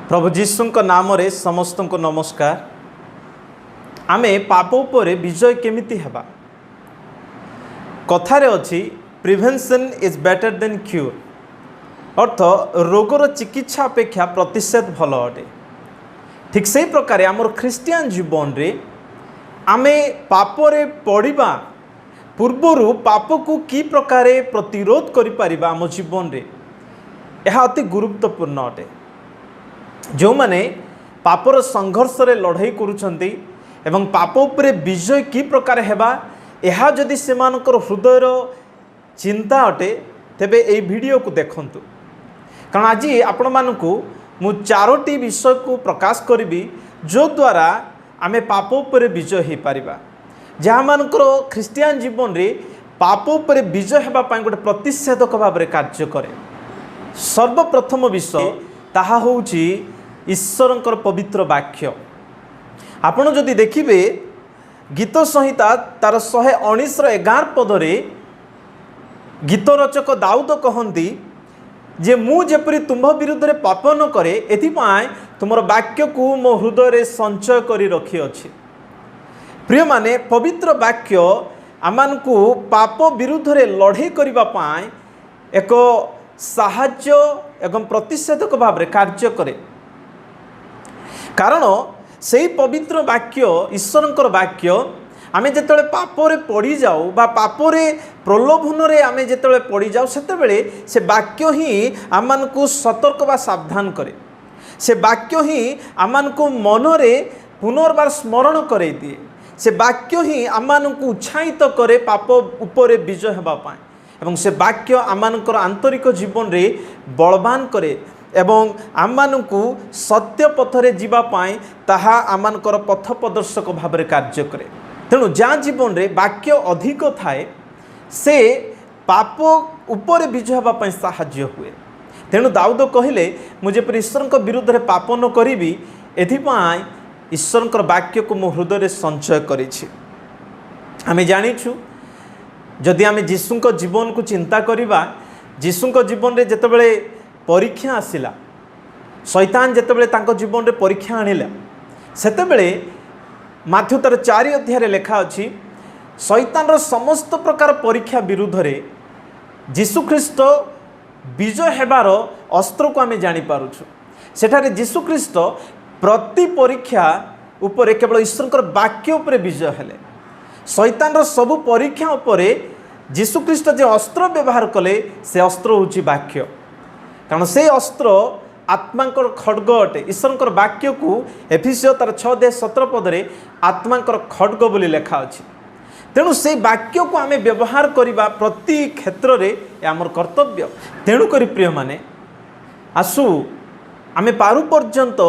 प्रभु जीशुଙ୍କ नामरे समस्त को नमस्कार। आमे पाप उपरे विजय केमिति हेबा कथारे अछि prevention is better than cure. अर्थ रोगर चिकित्सा अपेक्षा प्रतिषेध भल अटे। ठीक से प्रकार आमर ख्रिस्टियन जीवन रे आमे पापरे पड़िबा पूर्वरु पाप को की प्रकार प्रतिरोध करि परिबा आम जीवन रे यह अति गुरुत्वपूर्ण अटे। जो माने पापर संघर्ष रे लड़ाई करुछंती एवं पाप उपरे विजय की प्रकार हेबा यह जदि सेमानकर हृदयर चिंता अटे तेबे एई वीडियो को देखंतु। कारण आज आपण मानकु मु चारोटी विषय को प्रकाश करिबी जो द्वारा आमे पाप उपरे विजय हे पारिबा। जहाँ मानकर ख्रिस्टियन जीवन रे पाप उपरे विजय हेबा पई गोटे प्रतिषेधक भाव में कार्य करे। सर्वप्रथम विषय ताहा होउची ईश्वरंकर पवित्र वाक्य। आपण जदि देखिबे गीत संहिता तार 119:11 पदरे गीत रचक दाऊद कहंती जे मु जेपरि तुम विरुद्ध रे पाप न करे एथिपाई तुमर वाक्य को मो हृदय रे संचय करी रखी अछि। प्रिय माने पवित्र वाक्य आमानकु पाप विरुद्ध रे लड़ाई करिबा पाई एक साहाय्य एवं प्रतिषेधक भाव में कार्य करे। कारण से पवित्र वाक्य ईश्वरंकर वाक्य आमे जेतले पापरे पड़ी जाऊ बा पापरे प्रलोभन रे आमे जेतले पड़ी जाऊ सेतेबेले से वाक्य ही आमानकु सतर्क बा सावधान करे। से वाक्य ही आमानकु मनरे पुनर्बार स्मरण करे दिए। से वाक्य ही आमानकु उत्साहित करे पाप उपरे विजय हेबा पाए एवं से वाक्य आमानकर आंतरिक जीवन रे बलवान करे एवं आमानकु सत्य पथरे जीवा पाए ताहा आमानकर पथ प्रदर्शक भाव में कार्य करे। तेणु जहाँ जीवन रे वाक्य अधिक थाए से पाप उपरे विजय हेबा पाए साहाय्य हुए। तेणु दाऊद कहिले मुझे ईश्वर विरुद्ध रे पाप न करी एथिपाई ईश्वर वाक्य को मो हृदय रे संचय करिछि। आमे जानिछु जदि आमे जीशुଙ୍କ जीवन को चिंता करिबा जीशुଙ୍କ जीवन रे जेतेबेले परीक्षा आसिला शैतान जेतेबेले तांको जीवन रे परीक्षा आनिला सेतेबेले माथ्यू तार 4 अध्याय रे लेखा अछि शैतान रो समस्त प्रकार परीक्षा विरुद्ध रे जीशु ख्रीष्ट विजय हेबार अस्त्र को आमे जानि पारुछु। सेठारे जीशु ख्रीष्ट प्रति परीक्षा उपरे केवल ईश्वरकर वाक्य उपरे विजय हेले। शैतान रो सबु परीक्षा उपरे जीशु ख्रीष्ट जे अस्त्र व्यवहार कले से अस्त्र होची वाक्य। कारण से अस्त्र आत्मांकर खड्ग अटे। ईश्वरकर वाक्य को एफिसियो तार 6:17 पदरे आत्मांकर खड्ग बोली लेखा अछि। तेणु से वाक्य को आमे व्यवहार करिबा प्रति क्षेत्र रे आमर कर्तव्य। तेणु करी प्रिय माने आसु आमे पारु पर्यंत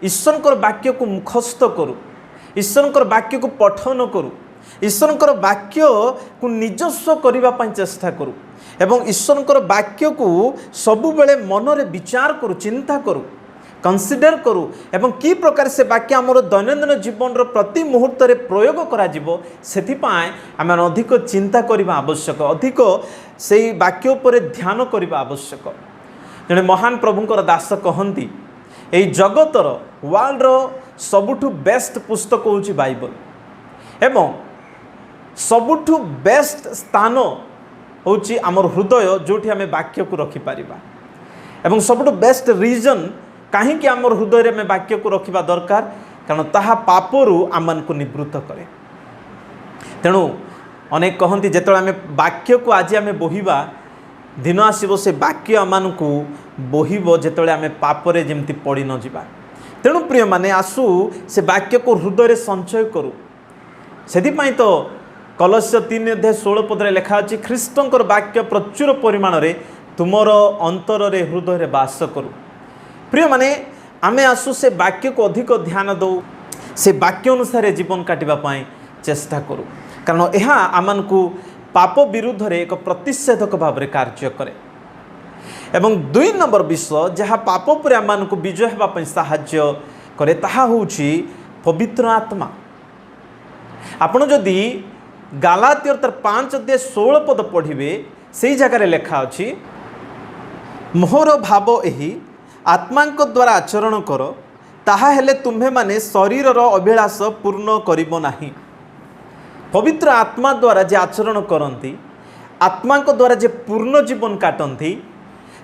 ईश्वरकर वाक्य को मुखस्थ करू। ईश्वरकर वाक्य को पठन करू। ईश्वरकर वाक्य को निजस्व करिबा पई चेष्टा करू एवं ईश्वरकर वाक्य को सबु बेले मन रे विचार करू चिंता करू कंसीडर करू एवं की प्रकार से वाक्य आमर दैनंदिन जीवन रो प्रति मुहूर्त रे प्रयोग करा जिवो सेथिपाई आमे अधिक चिंता करिबा आवश्यक अधिक सेही वाक्य उपरे ध्यान करिबा आवश्यक। जने महान प्रभुंकर दास कहंती एई जगतर वर्ल्ड रो सबुठु बेस्ट पुस्तक होची बाइबल एवं सबुठु बेस्ट स्थान होची आमर हृदय जोठी आमे वाक्य को रखि पारिबा एवं सबुठु बेस्ट रीजन काहे कि आमर हृदय रे में वाक्य को रखिबा दरकार कारण ताहा पापरु आमन को निवृत्त करे। तेणु अनेक कहंती जेतले आमे वाक्य को आज आमे बोहिबा दिन आसीबो से वाक्य आमन को बोहिबो जेतले आमे पापरे जेमति पड़ी न जिबा। तेणु प्रिय माने आसु से वाक्य को हृदय रे संचय करू। सेदिपाई तो कलस्य 3:16 पदरे लेखा अछि ख्रीष्टंकर वाक्य प्रचुर परिमाण रे तुमर अंतर रे हृदय रे वास करू। प्रिय माने आमे आसु से वाक्य को अधिक ध्यान दो से वाक्य अनुसार जीवन काटिबा पाई चेष्टा करू कारण यह आमन को पाप विरुद्ध रे एक प्रतिषेधक भाव में कार्य करे। एवं 2 नंबर विषय जहाँ पाप पर आमन को विजय हेबा पाई साहाय्य करे ताहा होउची पवित्र आत्मा। आपण जदि गालातियर 5:16 पद पढ़िबे से जगह लेखा अछि मोहर भाव एही आत्मा द्वारा आचरण कर ताहा हेले तुम्हे माने शरीरर अभिलाष पूर्ण करिबो नाही। पवित्र आत्मा द्वारा जे आचरण करती आत्मा द्वारा जे पूर्ण जीवन काटती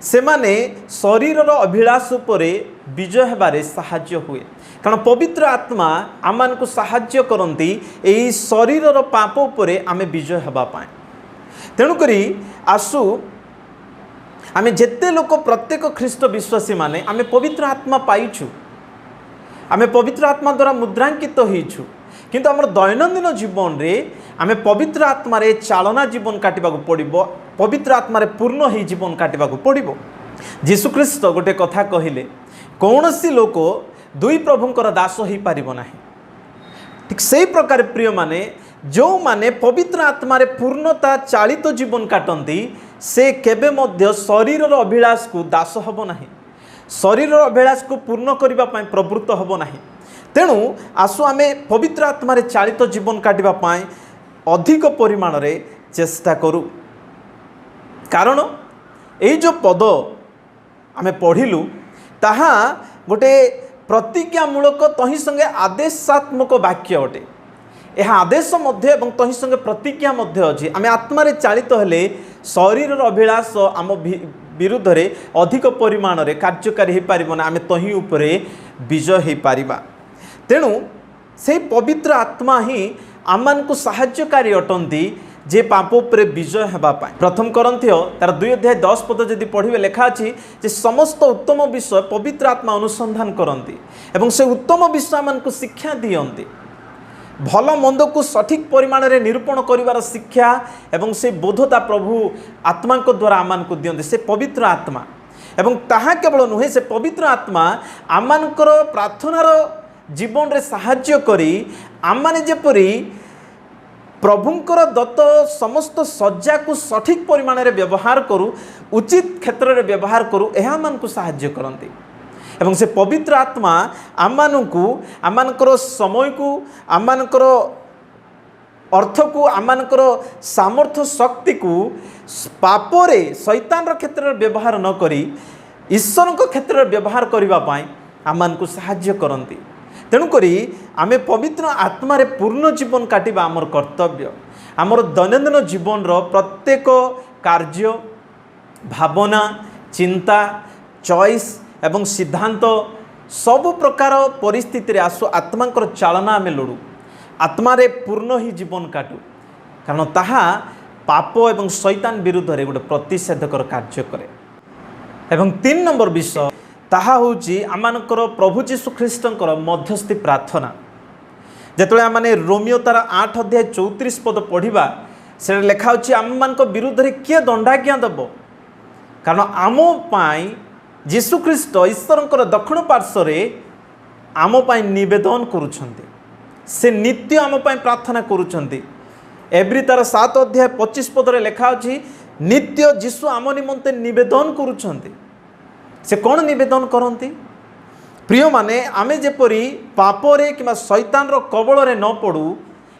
से माने शरीरर अभिलाष उपरे विजय हेबारे साहाय्य हुए। कारण पवित्र आत्मा आम को साहाय्य करती यही शरीरर पाप उपरे आमे विजय हेबा पाए। तेणुकरी आसु आमे जेते लोक प्रत्येक ख्रीष्ट विश्वासी माने आमे पवित्र आत्मा पाइछु, आमे पवित्र आत्मा द्वारा मुद्रांकित होइछु, किंतु आमर दैनंदिन जीवन रे आमे पवित्र आत्मा रे चालना जीवन काटिबाकू पड़िबो, पवित्र आत्मा रे पूर्ण ही जीवन काटिबाकू पड़िबो। जीशु ख्रीष्ट गोटे कथा कहिले कौनसी लोक दुई प्रभुंकर दास हो पारिबो नाही। ठीक सेही प्रकार प्रिय माने जो माने पवित्र आत्मा रे पूर्णता चालित जीवन काटती से केबे मध्य शरीरर अभिलाष को दास हबो नाही, शरीरर अभिलाष को पूर्ण करिबा पई प्रवृत्त हबो नाही। तेणु आसु आमे पवित्र आत्मा रे चालित जीवन काटिबा पई अधिक परिमाण रे चेष्टा करू। कारण एई जो पद आमे पढ़िलु ताहा गोटे प्रतिज्ञामूलक तही संगे आदेशात्मक वाक्य अटे। यह आदेश मध्य एवं तही संगे प्रतिज्ञा मध्य अछि। आमे आत्मा रे चालित हेले शरीरर अभिलाष आम विरुद्ध रे अधिक परिमाण रे कार्यकारी हो पारिबो ना, आमे तही उपरे विजय हो पारिबा। तेणु से पवित्र आत्मा ही आमान को साहाय्यकारी अटंती जे पाप उपरे विजय हेबा पाए। प्रथम करंथिय तार 2 अध्याय 10 पद जदि पढ़िबे लेखा अछि जे समस्त उत्तम विषय पवित्र आत्मा अनुसंधान करंती एवं से उत्तम विषय आमान को शिक्षा दियंती। भल मंद को सठिक परिमाण रे निरूपण करिवार शिक्षा एवं से बोधता प्रभु आत्मा को द्वारा आमान को दियंती से पवित्र आत्मा। एवं ताहा केवल नुहे से पवित्र आत्मा आमानकर प्रार्थनार जीवन रे साहाय्य करी आमाने जेपरी प्रभुंकर दत्त समस्त सज्जा को सठिक परिमाण रे व्यवहार करू, उचित क्षेत्र रे व्यवहार करू, एहा मान को साहाय्य करंती। एवं से पवित्र आत्मा आमानकु आमानकर समय को आमानकर अर्थ को आमानकर सामर्थ्य शक्ति को पापरे शैतान क्षेत्र रे व्यवहार न करी ईश्वर क्षेत्र रे व्यवहार करिबा पाई आमान को साहाय्य करंती। तेणुकरी आमे पवित्र आत्मा रे पूर्ण जीवन काटिबा आमर कर्तव्य। आमर दैनंदिन जीवन रो प्रत्येक कार्य भावना चिंता चॉइस एवं सिद्धांत सब प्रकार परिस्थिति रे आसु आत्मांकर चालना आमे लड़ू, आत्मा रे पूर्ण ही जीवन काटू। कारण ताहा पाप एवं शैतान विरुद्ध रे गोटे प्रतिषेधकर कार्य करे। एवं 3 नंबर विषय ताहा होची आमानकर प्रभु जीशु ख्रीष्टंकर मध्यस्थी प्रार्थना। जेतले आमाने रोमियो तार 8 अध्याय 34 पद पढ़िबा से लेखा होची आममानक विरुद्ध रे किए दंडाज्ञा दबो। कारण आम पाई जीशु ख्रीष्ट ईश्वरंकर दक्षिण पार्श्व रे आम पाई निवेदन करूछंती, से नित्य आम पाई प्रार्थना करूछंती। एब्री तार 7 अध्याय 25 पद रे लेखा होची नित्य जीशु आम निमंते निवेदन करूछंती। से कौन निवेदन करती प्रिय माने आमे जेपरी पापरे कि शैतान रो कबल रे न पड़ू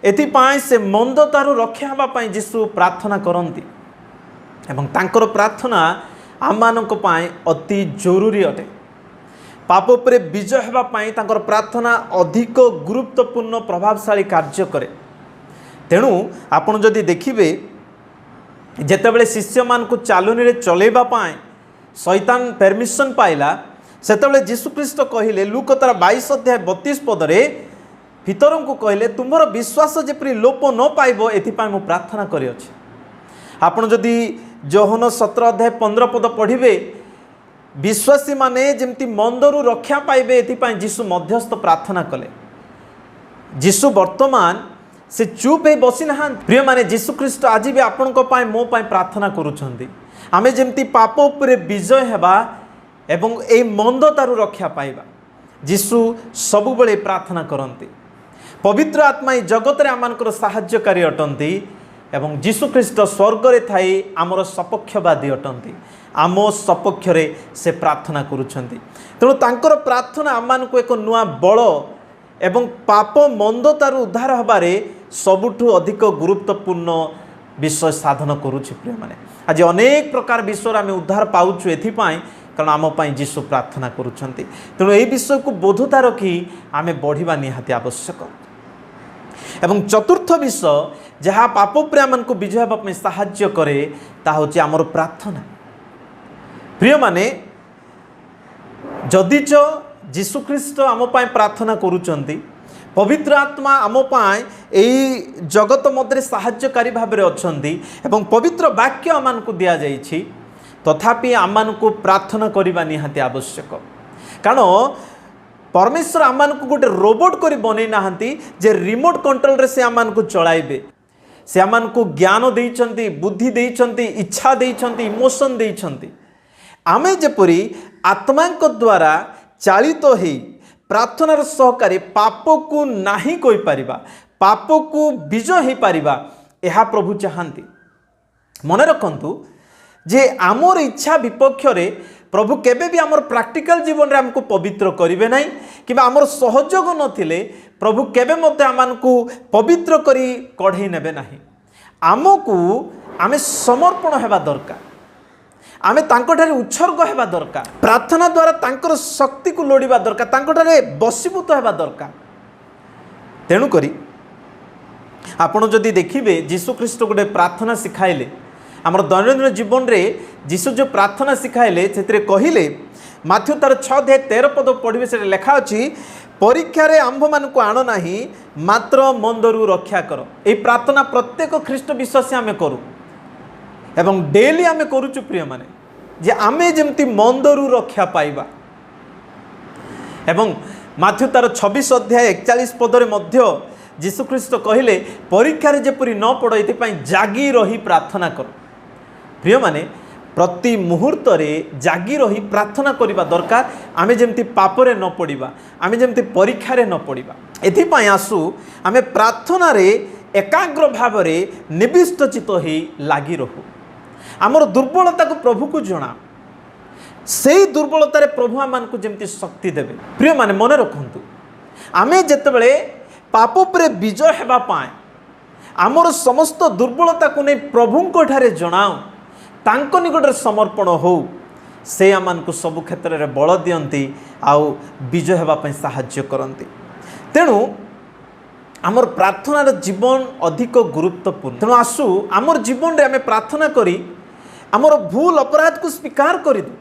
एथिपाई से मंदतारु रक्षा हवा पाई जीशु प्रार्थना करती। एवं तांकर प्रार्थना आमानक पाई अति जरूरी अटे। पाप उपरे विजय हवा पाई तांकर प्रार्थना अधिक गुरुत्वपूर्ण प्रभावशाली कार्य करे। तेणु आपण जदि देखिबे जेतेबेले शिष्य मान को चालुनी रे चलेबा पाई शैतान परमिशन पाइला सेतेबेले जीशु ख्रीष्ट कहिले लूक तार 22 अध्याय 32 पद रे भीतरंकु कहिले तुमर विश्वास जेपरि लोप न पाइबो एथिपाई मु प्रार्थना करि अछि। आपण जदि योहन 17 अध्याय 15 पद पढ़िबे विश्वासी माने जेमति मंदरु रक्षा पाइबे एथिपाई जीशु मध्यस्थ प्रार्थना कले। जीशु वर्तमान से चुप हे बसी नहां। प्रिय माने जीशु ख्रीष्ट आज भी आपनको पाई मो पाई प्रार्थना करूछंती आमे जेमती पाप उपरे विजय हेबा एवं ए मंदतारु रक्षा पाइबा जीशु सबुबले प्रार्थना करंती। पवित्र आत्मा ई जगत रे आमानकर साहाय्यकारी अटंती एवं जीशु ख्रीष्ट स्वर्ग रे थाई आमर सपक्षवादी अटंती। आम सपक्ष रे से प्रार्थना करूछंती। तेणु तांकर प्रार्थना आमानको एक नुआ बल एवं पाप मंदतारु उद्धार हबारे सबुठु अधिक गुरुत्वपूर्ण विषय साधन करुछि। प्रिय माने आज अनेक प्रकार विषय आम उद्धार पाउछु एथिपाई कारण आम जीशु प्रार्थना करुँच तेणु यही विषय को बोधता रखी आम बढ़िया निहाती आवश्यक। एवं चतुर्थ विषय जहाँ पाप पर आम विजय होगा साहाय्य करे ता हूँ आमर प्रार्थना। प्रिय माने जदिच जीशुख्रीष्ट आम प्रार्थना करुँच पवित्र आत्मा आम यही जगत मध्य साहाय्यकारी भाव में अच्छा एवं पवित्र वाक्य आम दि जाइए तथापि आम प्रार्थना करने निहाती आवश्यक। कारण परमेश्वर आम गोटे रोबोट कर बन ना जे रिमोट कंट्रोल रे से आम चलाइबे। से आम ज्ञान देइछंती, बुद्धि देइछंती, इच्छा देइछंती, इमोशन देइछंती। आमे जेपरी आत्मा द्वारा चालित हो प्रार्थनार सहकारी पाप को नहीं कोई पारिबा, पाप को विजय हो पारिबा यह प्रभु चाहती। मन रखंतु जे आमर इच्छा विपक्ष रे प्रभु केबे भी आमर प्रैक्टिकल जीवन रे हमको पवित्र करिवे नहीं कि आमर सहयोग नथिले प्रभु केबे मते आमको पवित्र करी कढ़ई नेबे नहीं। आमको आमे समर्पण हेबा दरकार, आमे तांकोठारे उत्सर्ग हेबा दरकार, प्रार्थना द्वारा तांकर शक्ति को लोड़िबा दरकार, तांकोठारे बसीभूत हेबा दरकार। तेणु करी आपण जदि देखिबे जीशुख्रीष्ट गोटे प्रार्थना सिखाइले आमर दैनंदिन जीवन रे जीशु जो प्रार्थना सिखाइले से कहले माथ्यू तार 6:13 पद पढ़िबे से लेखा अछि परीक्षा रे आंभ मान को आण नाही मात्र मंदरु रक्षा कर। ए प्रार्थना प्रत्येक ख्रीष्ट विश्वासी आमे करू एवं डेली आमे करूचु प्रिय माने जे आमे जेमती मंदरु रक्षा पाइबा। एवं माथ्यू तार 26:41 पद रे मध्य जीशुख्रीष्ट कहले परीक्षा रे जेपरि न पड़ एति जागी रही प्रार्थना कर। प्रिय माने प्रति मुहूर्त रे जागी रही प्रार्थना करबा दरकार। आमे जेमती पापरे न पड़िबा, आमे जेमती परीक्षा रे न पड़िबा। एथिपाई आसु आमे प्रार्थना रे एकाग्र भाव रे निविष्ट चित्त ही लागी रहू। आमर दुर्बलता को प्रभु को जना, से दुर्बलता रे प्रभु आमान जेमती शक्ति देबे। प्रिय माने मन रखंतु आमे जेतेबेले पाप पर विजय हेबा पाए आमर समस्त दुर्बलता को नहीं प्रभु को ठारे जनाओ, तांको निकट समर्पण हो, से आमान को सब क्षेत्र में बल दियंती आउ विजय हेबा पई साहाय्य करंती। तेणु आमर प्रार्थनार जीवन अधिक गुरुत्वपूर्ण। तेणु आसु आमर जीवन रे आमे प्रार्थना करी आमर भूल अपराध को स्वीकार करि दो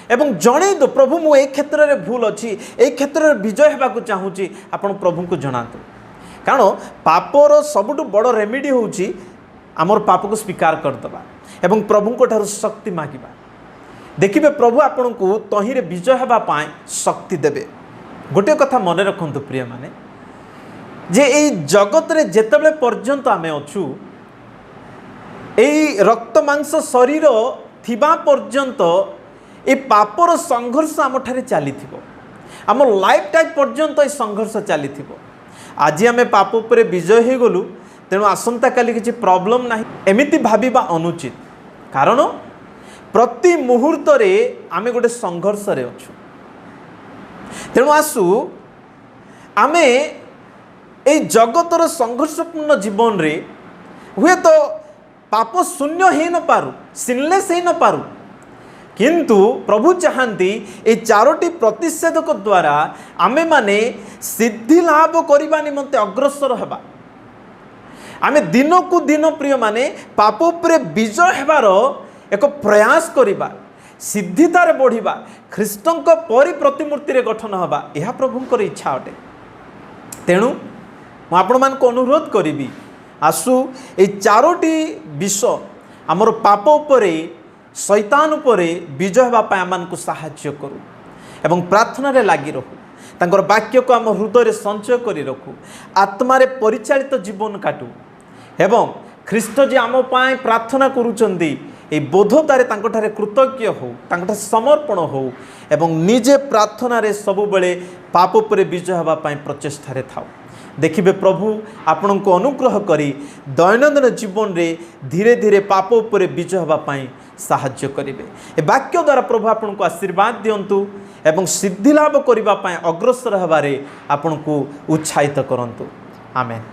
एवं जणे दो प्रभु मु ए क्षेत्र में भूल अच्छी, ए क्षेत्र में विजय हेबा को चाहूची आपण प्रभु को जनातु। कारण पापर सबुठु बड़ रेमेडी होउची आमर पाप को स्वीकार करदबा एवं प्रभु को ठार शक्ति मागिबा। देखिबे प्रभु आपण को तहिरे विजय हेबा पाए शक्ति देबे। गोटे कथा मन रखंतु प्रिय माने जे ए जगत रे जेतेबेले पर्यंत आमे अछु ए रक्त मांस शरीर थिबा पर्यंत ए पापर संघर्ष आम ठारे चली आम लाइफ टाइम पर्यंत ए संघर्ष चली। आज आम पाप पर विजय हो गलु तेणु आसंता काली किसी प्रॉब्लम ना एमिति भाविबा अनुचित। कारण प्रति मुहूर्त रे आमे गोटे संघर्ष रे अछु। तेणु आसु आमे ए जगतर संघर्षपूर्ण जीवन रे हुए तो पाप शून्य ही न पारु, सिनलेस ही न पारु, किंतु प्रभु चाहती ए चारोटी प्रतिषेधक द्वारा आमे माने सिद्धि लाभ करने निमंते अग्रसर हेबा। आमे दिन को दिन प्रिय माने पाप उपरे विजय हेबार एक प्रयास करिबा, सिद्धितार बढ़िबा, ख्रीष्टंक परि प्रतिमूर्ति रे गठन हेबा यह प्रभुंकर इच्छा अटे। तेणु मु आपण मान को अनुरोध करिबी आसु ए चारोटी विषय आमर पाप उपरे शैतान उपरे विजय हेबा पय आमान को सहाय्य करू एवं प्रार्थना रे लागी रहू, तांकर वाक्य को आम हृदय रे संचय करी रखू, आत्मा रे परिचालित जीवन काटू एवं ख्रीष्ट जे आम पाए प्रार्थना करूचंदी ए बोधतारे तांकोठारे कृतज्ञ हो, तांकोठारे समर्पण हो एवं निजे प्रार्थना रे सबु बेले पाप उपरे विजय हेबा पय प्रचेष्टा रे थाओ। देखिबे प्रभु आपण को अनुग्रह करी दैनंदिन जीवन रे धीरे धीरे पाप उपरे विजय हेबा पय साहाय्य करिवे। ए वाक्य द्वारा प्रभु आपण को आशीर्वाद दियंतु एवं सिद्धि लाभ करिबा पय अग्रसर हेबारे आपण को उत्साहित करंतु। आमेन।